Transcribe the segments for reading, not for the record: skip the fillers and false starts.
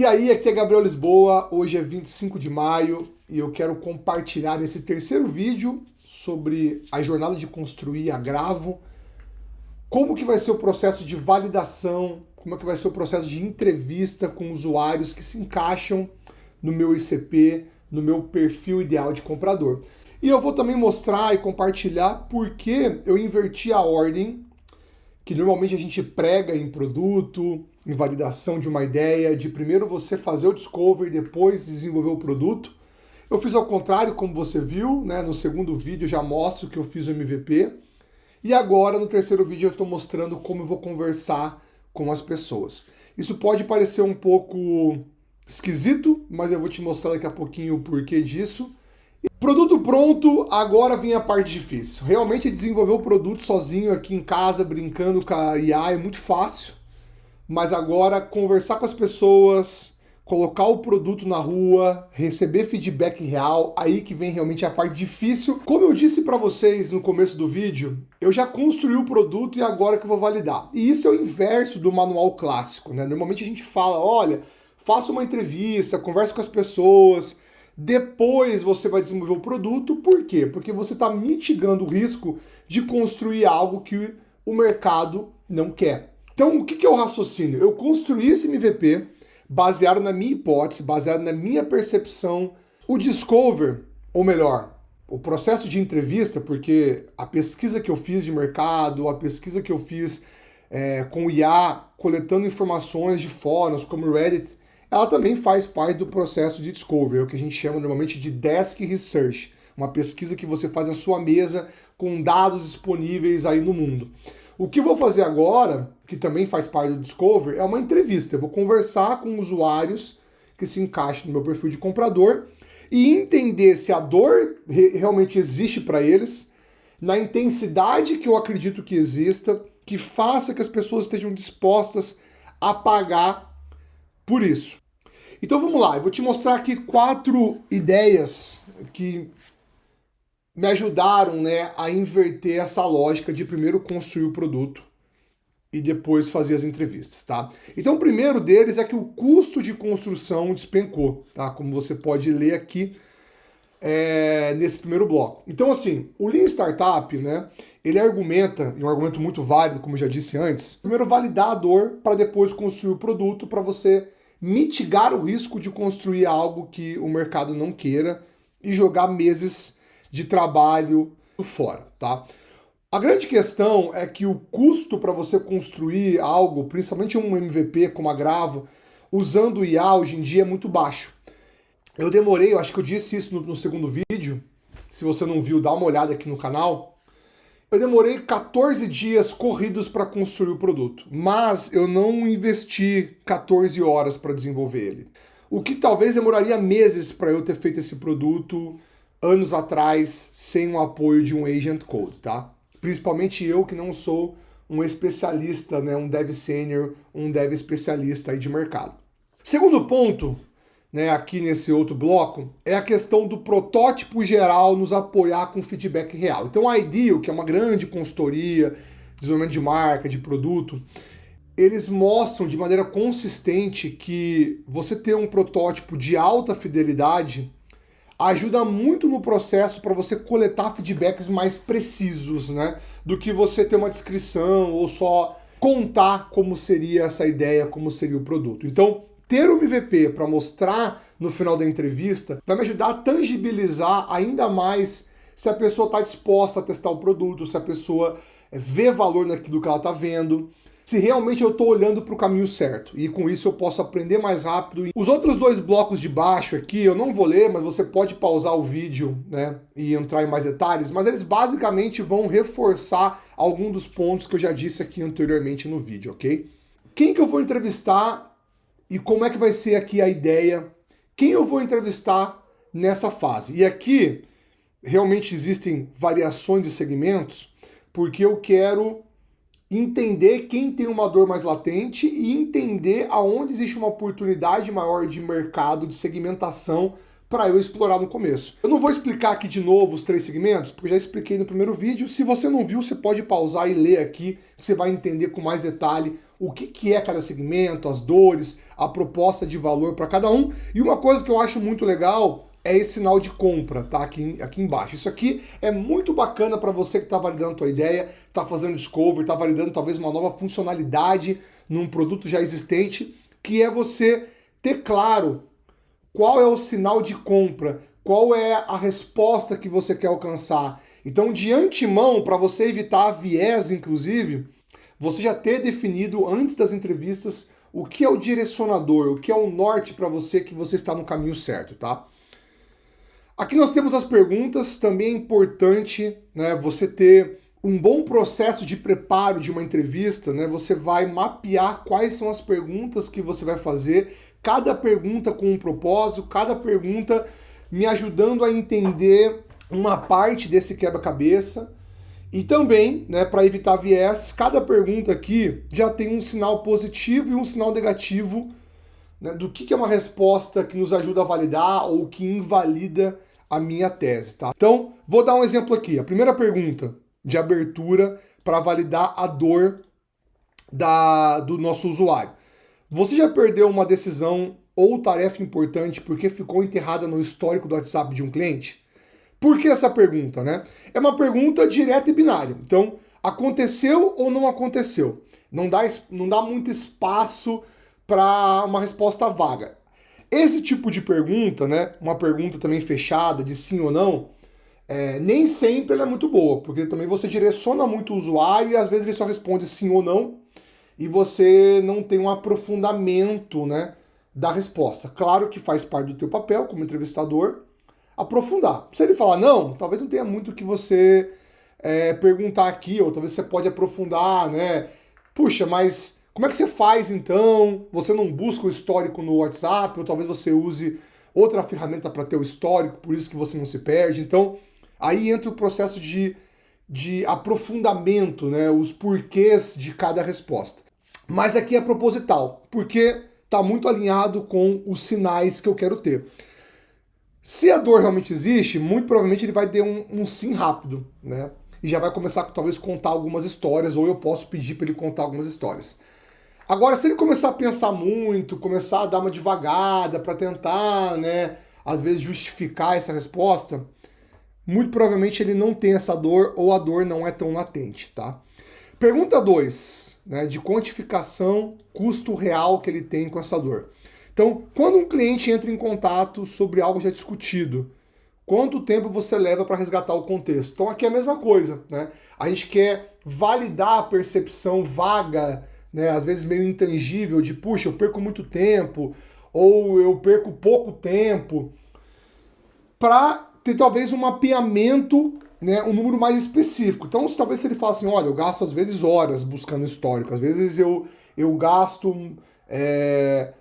E aí, aqui é Gabriel Lisboa, hoje é 25 de maio e eu quero compartilhar nesse terceiro vídeo sobre a jornada de construir a Gravo, como que vai ser o processo de validação, como é que vai ser o processo de entrevista com usuários que se encaixam no meu ICP, no meu perfil ideal de comprador. E eu vou também mostrar e compartilhar por que eu inverti a ordem que normalmente a gente prega em produto, em validação de uma ideia, de primeiro você fazer o discovery, depois desenvolver o produto. Eu fiz ao contrário, como você viu, né? No segundo vídeo eu já mostro que eu fiz o MVP. E agora, no terceiro vídeo, eu estou mostrando como eu vou conversar com as pessoas. Isso pode parecer um pouco esquisito, mas eu vou te mostrar daqui a pouquinho o porquê disso. Produto pronto, agora vem a parte difícil. Realmente desenvolver o produto sozinho aqui em casa, brincando com a IA, é muito fácil. Mas agora conversar com as pessoas, colocar o produto na rua, receber feedback real, aí que vem realmente a parte difícil. Como eu disse para vocês no começo do vídeo, eu já construí o produto e agora que eu vou validar. E isso é o inverso do manual clássico, né? Normalmente a gente fala, olha, faça uma entrevista, converse com as pessoas, depois você vai desenvolver o produto. Por quê? Porque você está mitigando o risco de construir algo que o mercado não quer. Então, o que é o raciocínio? Eu construí esse MVP baseado na minha hipótese, baseado na minha percepção. O discover, ou melhor, o processo de entrevista, porque a pesquisa que eu fiz de mercado, a pesquisa que eu fiz com o IA, coletando informações de fóruns como o Reddit, ela também faz parte do processo de discovery, o que a gente chama normalmente de desk research, uma pesquisa que você faz na sua mesa com dados disponíveis aí no mundo. O que eu vou fazer agora, que também faz parte do discovery, é uma entrevista. Eu vou conversar com usuários que se encaixam no meu perfil de comprador e entender se a dor realmente existe para eles, na intensidade que eu acredito que exista, que faça que as pessoas estejam dispostas a pagar por isso. Então vamos lá, eu vou te mostrar aqui 4 ideias que me ajudaram, né, a inverter essa lógica de primeiro construir o produto e depois fazer as entrevistas, tá? Então o primeiro deles é que o custo de construção despencou, tá? Como você pode ler aqui nesse primeiro bloco. Então assim, o Lean Startup, né, ele argumenta, e um argumento muito válido, como eu já disse antes, primeiro validar a dor para depois construir o produto, para você mitigar o risco de construir algo que o mercado não queira e jogar meses de trabalho fora, tá? A grande questão é que o custo para você construir algo, principalmente um MVP como a Gravo, usando o IA hoje em dia é muito baixo. Eu demorei, eu acho que eu disse isso no segundo vídeo, se você não viu, dá uma olhada aqui no canal. Eu demorei 14 dias corridos para construir o produto, mas eu não investi 14 horas para desenvolver ele. O que talvez demoraria meses para eu ter feito esse produto anos atrás, sem o apoio de um agent code, tá? Principalmente eu que não sou um especialista, né, um dev senior, um dev especialista aí de mercado. Segundo ponto, né, aqui nesse outro bloco, é a questão do protótipo geral nos apoiar com feedback real. Então a Ideal, que é uma grande consultoria, desenvolvimento de marca, de produto, eles mostram de maneira consistente que você ter um protótipo de alta fidelidade ajuda muito no processo para você coletar feedbacks mais precisos, né, do que você ter uma descrição ou só contar como seria essa ideia, como seria o produto. Então, ter o MVP para mostrar no final da entrevista vai me ajudar a tangibilizar ainda mais se a pessoa está disposta a testar o produto, se a pessoa vê valor naquilo que ela está vendo, se realmente eu estou olhando para o caminho certo. E com isso eu posso aprender mais rápido. Os outros 2 blocos de baixo aqui eu não vou ler, mas você pode pausar o vídeo, né, e entrar em mais detalhes, mas eles basicamente vão reforçar alguns dos pontos que eu já disse aqui anteriormente no vídeo, ok? Quem que eu vou entrevistar? E como é que vai ser aqui a ideia? Quem eu vou entrevistar nessa fase? E aqui, realmente existem variações de segmentos, porque eu quero entender quem tem uma dor mais latente e entender aonde existe uma oportunidade maior de mercado, de segmentação, para eu explorar no começo. Eu não vou explicar aqui de novo os 3 segmentos, porque eu já expliquei no primeiro vídeo. Se você não viu, você pode pausar e ler aqui, que você vai entender com mais detalhe o que é cada segmento, as dores, a proposta de valor para cada um. E uma coisa que eu acho muito legal é esse sinal de compra, tá? Aqui embaixo. Isso aqui é muito bacana para você que está validando a tua ideia, está fazendo discovery, está validando talvez uma nova funcionalidade num produto já existente, que é você ter claro qual é o sinal de compra, qual é a resposta que você quer alcançar. Então, de antemão, para você evitar viés, inclusive, você já ter definido antes das entrevistas o que é o direcionador, o que é o norte para você, que você está no caminho certo, tá? Aqui nós temos as perguntas, também é importante, né, você ter um bom processo de preparo de uma entrevista, né? Você vai mapear quais são as perguntas que você vai fazer, cada pergunta com um propósito, cada pergunta me ajudando a entender uma parte desse quebra-cabeça. E também, né, para evitar viés, cada pergunta aqui já tem um sinal positivo e um sinal negativo, né, do que é uma resposta que nos ajuda a validar ou que invalida a minha tese, tá? Então, vou dar um exemplo aqui. A primeira pergunta de abertura para validar a dor do nosso usuário. Você já perdeu uma decisão ou tarefa importante porque ficou enterrada no histórico do WhatsApp de um cliente? Por que essa pergunta, né? É uma pergunta direta e binária. Então, aconteceu ou não aconteceu? Não dá muito espaço para uma resposta vaga. Esse tipo de pergunta, né, uma pergunta também fechada, de sim ou não, nem sempre ela é muito boa, porque também você direciona muito o usuário e às vezes ele só responde sim ou não, e você não tem um aprofundamento, né, da resposta. Claro que faz parte do teu papel como entrevistador aprofundar. Se ele falar não, talvez não tenha muito o que você perguntar aqui, ou talvez você pode aprofundar, né? Puxa, mas como é que você faz então? Você não busca o histórico no WhatsApp, ou talvez você use outra ferramenta para ter o histórico, por isso que você não se perde. Então, aí entra o processo de aprofundamento, né? Os porquês de cada resposta. Mas aqui é proposital, porque está muito alinhado com os sinais que eu quero ter. Se a dor realmente existe, muito provavelmente ele vai ter um sim rápido, né? E já vai começar a talvez contar algumas histórias, ou eu posso pedir para ele contar algumas histórias. Agora, se ele começar a pensar muito, começar a dar uma devagada para tentar, né, às vezes justificar essa resposta, muito provavelmente ele não tem essa dor ou a dor não é tão latente, tá? Pergunta 2, né, de quantificação, custo real que ele tem com essa dor. Então, quando um cliente entra em contato sobre algo já discutido, quanto tempo você leva para resgatar o contexto? Então, aqui é a mesma coisa, né? A gente quer validar a percepção vaga, né, às vezes meio intangível, de puxa, eu perco muito tempo, ou eu perco pouco tempo, para ter talvez um mapeamento, né, um número mais específico. Então, talvez se ele fala assim, olha, eu gasto às vezes horas buscando histórico, às vezes eu gasto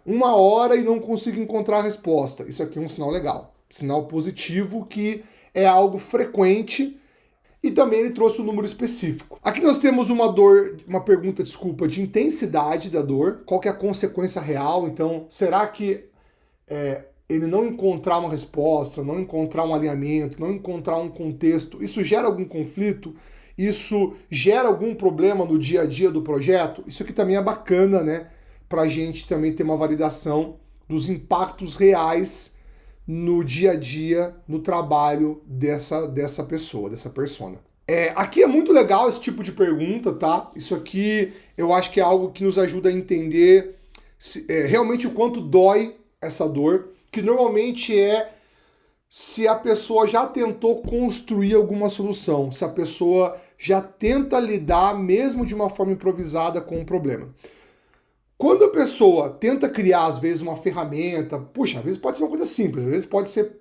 1 hora e não consigo encontrar a resposta. Isso aqui é um sinal legal, sinal positivo, que é algo frequente. E também ele trouxe um número específico. Aqui nós temos uma pergunta, de intensidade da dor. Qual que é a consequência real? Então, será que ele não encontrar uma resposta, não encontrar um alinhamento, não encontrar um contexto, isso gera algum conflito? Isso gera algum problema no dia a dia do projeto? Isso aqui também é bacana, né? Pra gente também ter uma validação dos impactos reais no dia a dia, no trabalho dessa pessoa, dessa persona. Aqui é muito legal esse tipo de pergunta, tá? Isso aqui eu acho que é algo que nos ajuda a entender realmente o quanto dói essa dor, que normalmente é se a pessoa já tentou construir alguma solução, se a pessoa já tenta lidar, mesmo de uma forma improvisada, com um problema. Quando a pessoa tenta criar, às vezes, uma ferramenta, puxa, às vezes pode ser uma coisa simples, às vezes pode ser,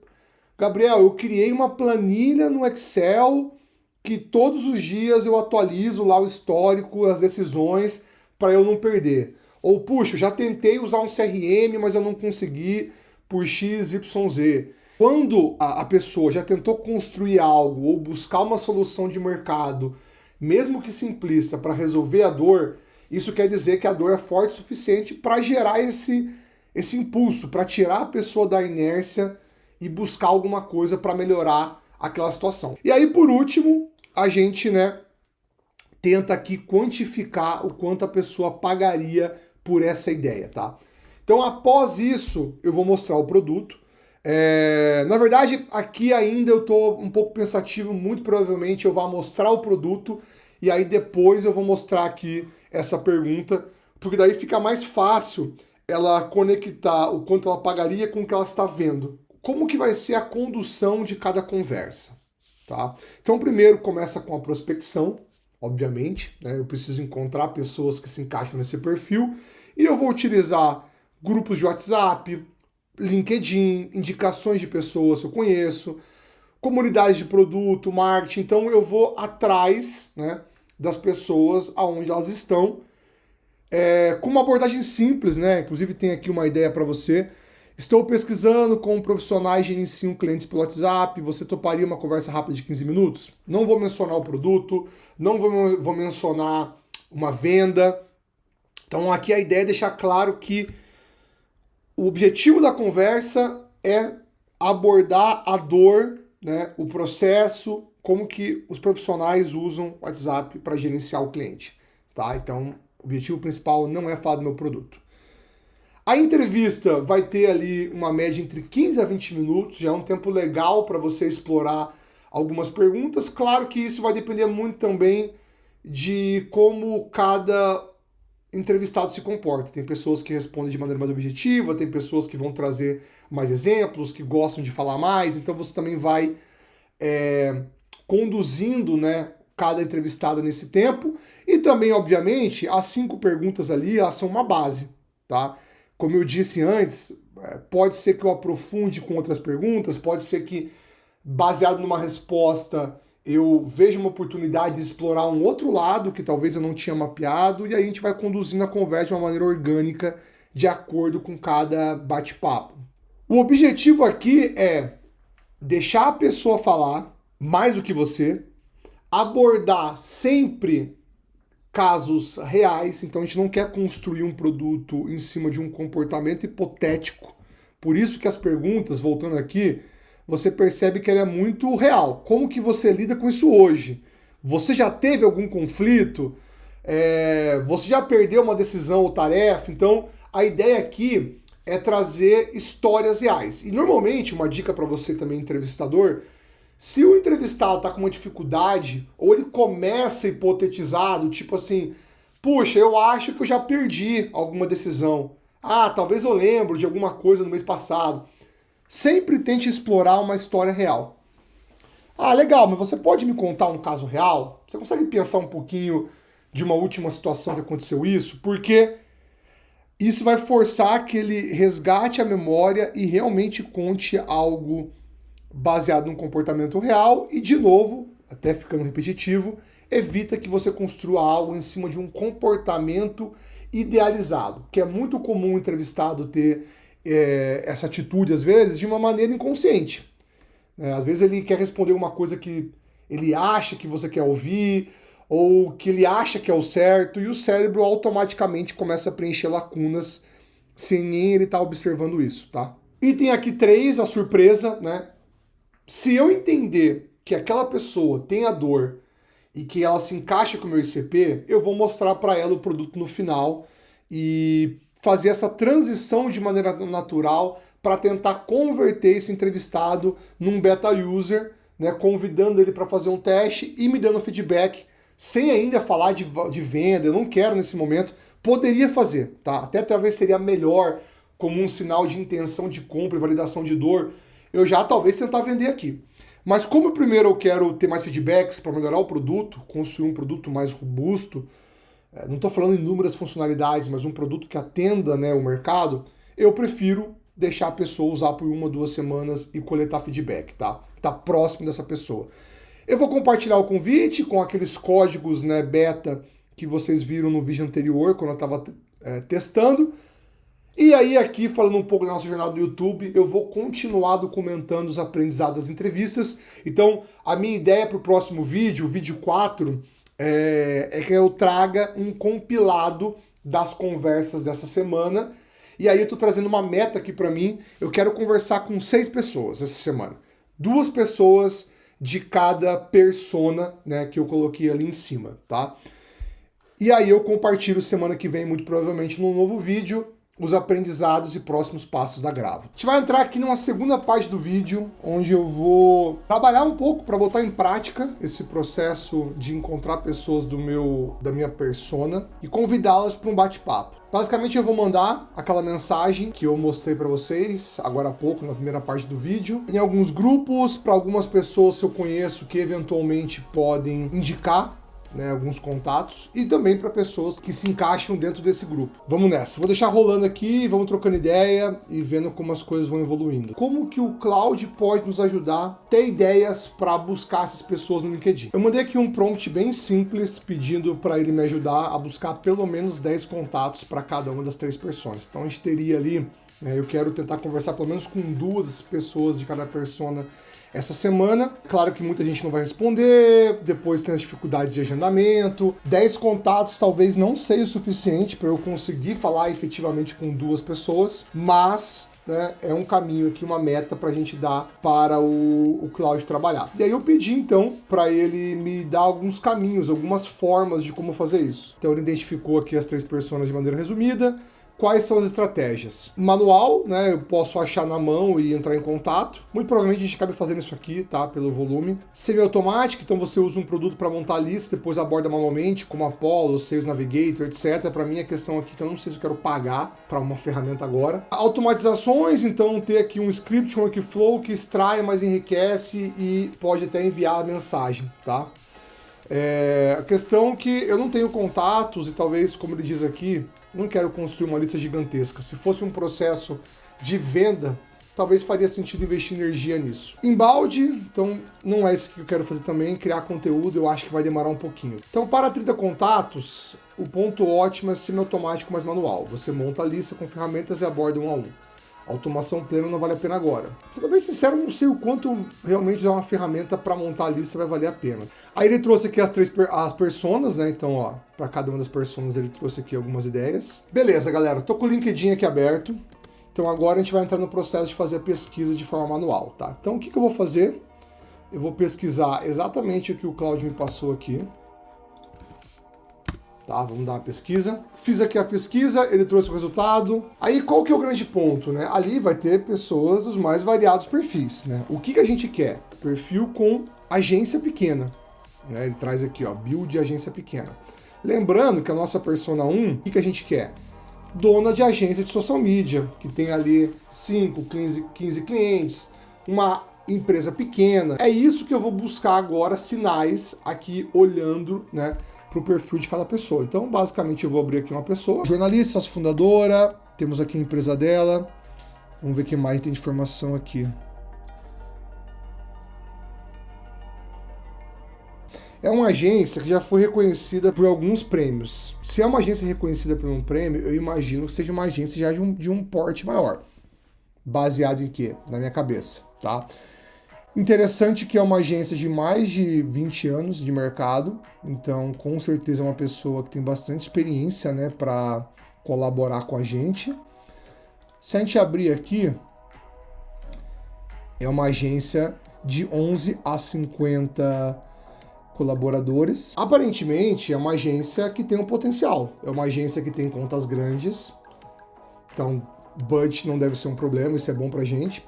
Gabriel, eu criei uma planilha no Excel que todos os dias eu atualizo lá o histórico, as decisões, para eu não perder. Ou, puxa, já tentei usar um CRM, mas eu não consegui por X, Y, Z. Quando a pessoa já tentou construir algo ou buscar uma solução de mercado, mesmo que simplista, para resolver a dor, isso quer dizer que a dor é forte o suficiente para gerar esse impulso, para tirar a pessoa da inércia e buscar alguma coisa para melhorar aquela situação. E aí, por último, a gente, né, tenta aqui quantificar o quanto a pessoa pagaria por essa ideia, tá? Então, após isso, eu vou mostrar o produto. Na verdade, aqui ainda eu estou um pouco pensativo, muito provavelmente eu vou mostrar o produto e aí depois eu vou mostrar aqui essa pergunta, porque daí fica mais fácil ela conectar o quanto ela pagaria com o que ela está vendo. Como que vai ser a condução de cada conversa, tá? Então, primeiro começa com a prospecção, obviamente, né? Eu preciso encontrar pessoas que se encaixam nesse perfil e eu vou utilizar grupos de WhatsApp, LinkedIn, indicações de pessoas que eu conheço, comunidades de produto, marketing. Então eu vou atrás, né, das pessoas aonde elas estão, com uma abordagem simples, né? Inclusive tem aqui uma ideia para você. Estou pesquisando como profissionais gerenciam clientes pelo WhatsApp. Você toparia uma conversa rápida de 15 minutos? Não vou mencionar o produto, não vou mencionar uma venda. Então aqui a ideia é deixar claro que o objetivo da conversa é abordar a dor, né, o processo, como que os profissionais usam o WhatsApp para gerenciar o cliente, tá? Então, o objetivo principal não é falar do meu produto. A entrevista vai ter ali uma média entre 15 a 20 minutos, já é um tempo legal para você explorar algumas perguntas. Claro que isso vai depender muito também de como cada entrevistado se comporta. Tem pessoas que respondem de maneira mais objetiva, tem pessoas que vão trazer mais exemplos, que gostam de falar mais, então você também vai conduzindo, né, cada entrevistado nesse tempo. E também, obviamente, as 5 perguntas ali, elas são uma base, tá? Como eu disse antes, pode ser que eu aprofunde com outras perguntas, pode ser que, baseado numa resposta, eu vejo uma oportunidade de explorar um outro lado que talvez eu não tinha mapeado, e aí a gente vai conduzindo a conversa de uma maneira orgânica, de acordo com cada bate-papo. O objetivo aqui é deixar a pessoa falar mais do que você, abordar sempre casos reais, então a gente não quer construir um produto em cima de um comportamento hipotético. Por isso que as perguntas, voltando aqui, você percebe que ela é muito real. Como que você lida com isso hoje? Você já teve algum conflito? Você já perdeu uma decisão ou tarefa? Então, a ideia aqui é trazer histórias reais. E normalmente, uma dica para você também, entrevistador, se o entrevistado está com uma dificuldade, ou ele começa hipotetizado, tipo assim, puxa, eu acho que eu já perdi alguma decisão. Ah, talvez eu lembro de alguma coisa no mês passado. Sempre tente explorar uma história real. Ah, legal, mas você pode me contar um caso real? Você consegue pensar um pouquinho de uma última situação que aconteceu isso? Porque isso vai forçar que ele resgate a memória e realmente conte algo baseado num comportamento real e, de novo, até ficando repetitivo, evita que você construa algo em cima de um comportamento idealizado, que é muito comum o entrevistado ter essa atitude, às vezes, de uma maneira inconsciente. Às vezes ele quer responder uma coisa que ele acha que você quer ouvir, ou que ele acha que é o certo, e o cérebro automaticamente começa a preencher lacunas sem nem ele estar observando isso, tá? Item aqui 3, a surpresa, né? Se eu entender que aquela pessoa tem a dor e que ela se encaixa com o meu ICP, eu vou mostrar para ela o produto no final e fazer essa transição de maneira natural para tentar converter esse entrevistado num beta user, né, convidando ele para fazer um teste e me dando feedback, sem ainda falar de venda. Eu não quero nesse momento. Poderia fazer, tá? Até talvez seria melhor como um sinal de intenção de compra e validação de dor, eu já talvez tentar vender aqui. Mas como primeiro eu quero ter mais feedbacks para melhorar o produto, construir um produto mais robusto, não estou falando em inúmeras funcionalidades, mas um produto que atenda, né, o mercado, eu prefiro deixar a pessoa usar por 1 ou 2 semanas e coletar feedback, tá? Tá próximo dessa pessoa. Eu vou compartilhar o convite com aqueles códigos, né, beta que vocês viram no vídeo anterior, quando eu estava testando. E aí aqui, falando um pouco da nossa jornada no YouTube, eu vou continuar documentando os aprendizados das entrevistas. Então, a minha ideia para o próximo vídeo, o vídeo 4, é que eu traga um compilado das conversas dessa semana. E aí eu estou trazendo uma meta aqui para mim. Eu quero conversar com 6 pessoas essa semana. 2 pessoas de cada persona, né, que eu coloquei ali em cima, tá? E aí eu compartilho semana que vem, muito provavelmente, num novo vídeo, os aprendizados e próximos passos da Gravo. A gente vai entrar aqui numa segunda parte do vídeo, onde eu vou trabalhar um pouco para botar em prática esse processo de encontrar pessoas da minha persona e convidá-las para um bate-papo. Basicamente eu vou mandar aquela mensagem que eu mostrei para vocês agora há pouco, na primeira parte do vídeo, em alguns grupos, para algumas pessoas que eu conheço que eventualmente podem indicar, né, alguns contatos, e também para pessoas que se encaixam dentro desse grupo. Vamos nessa. Vou deixar rolando aqui, vamos trocando ideia e vendo como as coisas vão evoluindo. Como que o Cloud pode nos ajudar a ter ideias para buscar essas pessoas no LinkedIn? Eu mandei aqui um prompt bem simples pedindo para ele me ajudar a buscar pelo menos 10 contatos para cada uma das 3 pessoas. Então a gente teria ali, eu quero tentar conversar pelo menos com 2 pessoas de cada persona essa semana. Claro que muita gente não vai responder, depois tem as dificuldades de agendamento. 10 contatos talvez não seja o suficiente para eu conseguir falar efetivamente com 2 pessoas, mas né, é um caminho aqui, uma meta para a gente dar para o Cloud trabalhar. E aí eu pedi então para ele me dar alguns caminhos, algumas formas de como fazer isso. Então ele identificou aqui as 3 pessoas de maneira resumida. Quais são as estratégias? Manual, né? Eu posso achar na mão e entrar em contato. Muito provavelmente a gente acaba fazendo isso aqui, tá? Pelo volume. Semi-automático, então você usa um produto para montar a lista, depois aborda manualmente, como Apollo, Sales Navigator, etc. Para mim a questão aqui que eu não sei se eu quero pagar para uma ferramenta agora. Automatizações, então ter aqui um script, um workflow que extrai, mas enriquece e pode até enviar a mensagem, tá? A questão que eu não tenho contatos e talvez, como ele diz aqui, não quero construir uma lista gigantesca. Se fosse um processo de venda, talvez faria sentido investir energia nisso. Embalde, então não é isso que eu quero fazer também, criar conteúdo, eu acho que vai demorar um pouquinho. Então para 30 contatos, o ponto ótimo é semi-automático mais manual. Você monta a lista com ferramentas e aborda um a um. Automação plena não vale a pena agora. Sendo bem sincero, não sei o quanto realmente dar uma ferramenta para montar a lista vai valer a pena. Aí ele trouxe aqui as personas, né? Então, ó, para cada uma das personas ele trouxe aqui algumas ideias. Beleza, galera, tô com o LinkedIn aqui aberto. Então agora a gente vai entrar no processo de fazer a pesquisa de forma manual, tá? Então o que eu vou fazer? Eu vou pesquisar exatamente o que o Cláudio me passou aqui. Tá, vamos dar uma pesquisa. Fiz aqui a pesquisa, ele trouxe o resultado. Aí qual que é o grande ponto, né? Ali vai ter pessoas dos mais variados perfis, né? O que a gente quer? Perfil com agência pequena. Né? Ele traz aqui, ó, build de agência pequena. Lembrando que a nossa persona 1, o que a gente quer? Dona de agência de social media, que tem ali 5, 15 clientes, uma empresa pequena. É isso que eu vou buscar agora, sinais aqui olhando, né, para o perfil de cada pessoa. Então, basicamente, eu vou abrir aqui uma pessoa. Jornalista, fundadora, temos aqui a empresa dela. Vamos ver o que mais tem de informação aqui. É uma agência que já foi reconhecida por alguns prêmios. Se é uma agência reconhecida por um prêmio, eu imagino que seja uma agência já de um porte maior. Baseado em quê? Na minha cabeça, tá? Interessante que é uma agência de mais de 20 anos de mercado, então com certeza é uma pessoa que tem bastante experiência, né, para colaborar com a gente. Se a gente abrir aqui, é uma agência de 11 a 50 colaboradores. Aparentemente é uma agência que tem um potencial, é uma agência que tem contas grandes, então budget não deve ser um problema, isso é bom pra gente.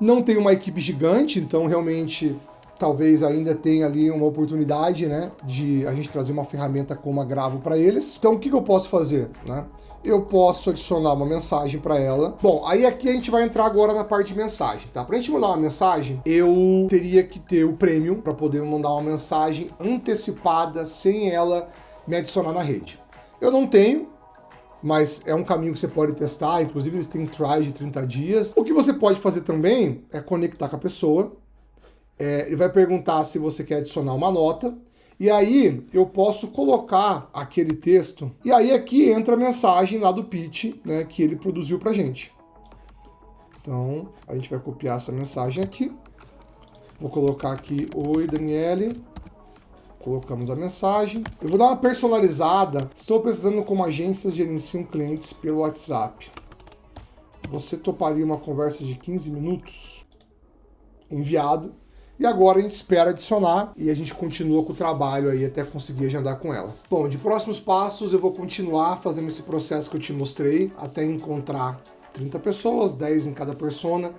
Não tem uma equipe gigante, então realmente talvez ainda tenha ali uma oportunidade, né, de a gente trazer uma ferramenta como a Gravo para eles. Então o que eu posso fazer, né? Eu posso adicionar uma mensagem para ela. Bom, aí aqui a gente vai entrar agora na parte de mensagem, tá? Pra gente mandar uma mensagem, eu teria que ter o Premium para poder mandar uma mensagem antecipada sem ela me adicionar na rede. Eu não tenho, mas é um caminho que você pode testar, inclusive eles têm trial de 30 dias. O que você pode fazer também é conectar com a pessoa, ele vai perguntar se você quer adicionar uma nota, e aí eu posso colocar aquele texto, e aí aqui entra a mensagem lá do pitch, né, que ele produziu pra gente. Então, a gente vai copiar essa mensagem aqui, vou colocar aqui, oi Daniele, colocamos a mensagem. Eu vou dar uma personalizada. Estou precisando como agências gerenciam clientes pelo WhatsApp. Você toparia uma conversa de 15 minutos? Enviado. E agora a gente espera adicionar e a gente continua com o trabalho aí até conseguir agendar com ela. Bom, de próximos passos eu vou continuar fazendo esse processo que eu te mostrei até encontrar 30 pessoas, 10 em cada persona.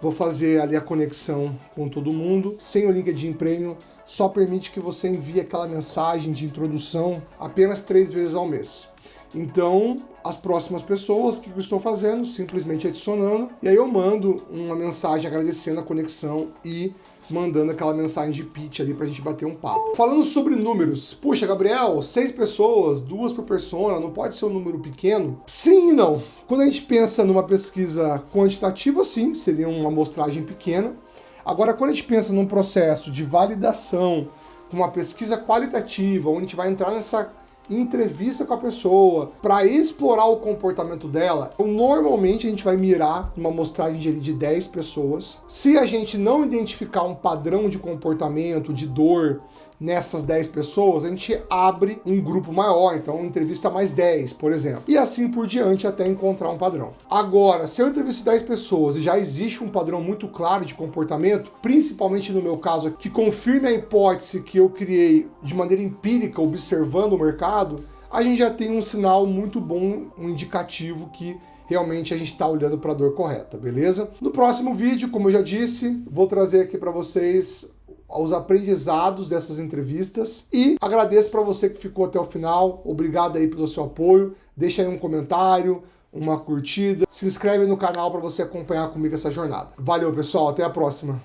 Vou fazer ali a conexão com todo mundo, sem o LinkedIn Premium, só permite que você envie aquela mensagem de introdução apenas 3 vezes ao mês. Então, as próximas pessoas, o que eu estou fazendo? Simplesmente adicionando, e aí eu mando uma mensagem agradecendo a conexão e mandando aquela mensagem de pitch ali pra gente bater um papo. Falando sobre números, puxa, Gabriel, 6 pessoas, 2 por persona, não pode ser um número pequeno? Sim e não. Quando a gente pensa numa pesquisa quantitativa, sim, seria uma amostragem pequena. Agora, quando a gente pensa num processo de validação, com uma pesquisa qualitativa, onde a gente vai entrar nessa entrevista com a pessoa para explorar o comportamento dela, normalmente a gente vai mirar numa amostragem de 10 pessoas. Se a gente não identificar um padrão de comportamento, de dor nessas 10 pessoas, a gente abre um grupo maior, então entrevista mais 10, por exemplo. E assim por diante até encontrar um padrão. Agora, se eu entrevisto 10 pessoas e já existe um padrão muito claro de comportamento, principalmente no meu caso, que confirme a hipótese que eu criei de maneira empírica, observando o mercado, a gente já tem um sinal muito bom, um indicativo que realmente a gente está olhando para a dor correta, beleza? No próximo vídeo, como eu já disse, vou trazer aqui para vocês os aprendizados dessas entrevistas e agradeço para você que ficou até o final, obrigado aí pelo seu apoio, deixa aí um comentário, uma curtida, se inscreve no canal para você acompanhar comigo essa jornada. Valeu pessoal, até a próxima!